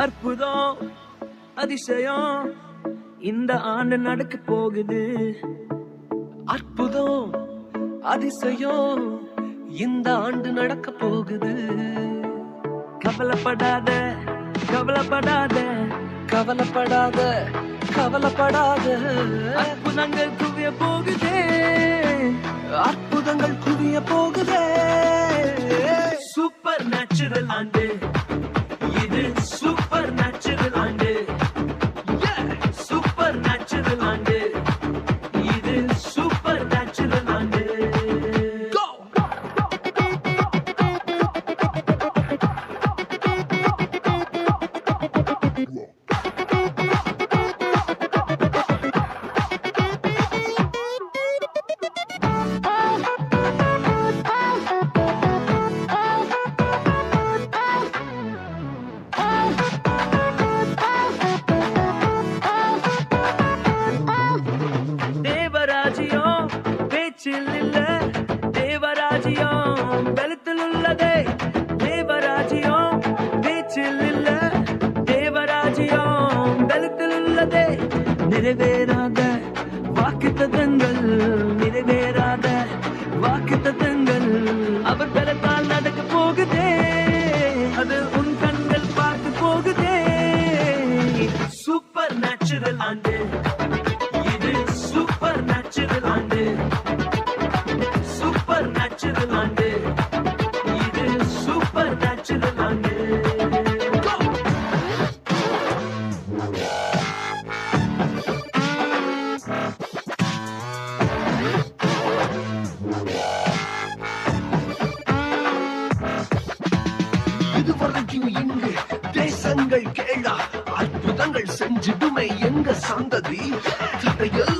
அற்புதம் அதிசயம் இந்த ஆண்டு நடக்க போகுது. அற்புதம் அதிசயம் இந்த ஆண்டு நடக்க போகுது. கவலைப்படாத கவலைப்படாத கவலைப்படாத கவலைப்படாத. அற்புதங்கள் குவிய போகுதே, அற்புதங்கள் குவிய போகுதே. சூப்பர் நேச்சுரல் ஆண்டு இது, சூப்பர் நேச்சுரல் ஆண்டு, சூப்பர் நேச்சுரல் ஆண்டு இது, சூப்பர் நேச்சுரல் ஆண்டு. தேவராஜ்யம் பேச்சில் இல்ல, தேவராஜ்யம் பலத்தில் உள்ளதே. தேவராஜ்யம் பேச்சில் இல்ல, தேவராஜ்யம் பலத்தில் உள்ளதே. நிறைவேறாத வாக்குத்தத்தங்கள், நிறைவேறாத வாக்குத்தத்தங்கள் அவர் பலத்தால் நடக்க போகுதே. அது உன் கண்கள் பார்த்து போகுதே. சூப்பர் நேச்சுரல் ஆண்டு இது, சூப்பர் நேச்சுரல் ஆண்டு, சூப்பர் நேச்சுரல் ஆண்டு இது, சூப்பர் நேச்சுரல் ஆண்டு. இதுவரைக்கும் இங்கு தேசங்கள் கேளா, அற்புதங்கள் செஞ்சிடுமே எங்க சந்ததி. தடையில்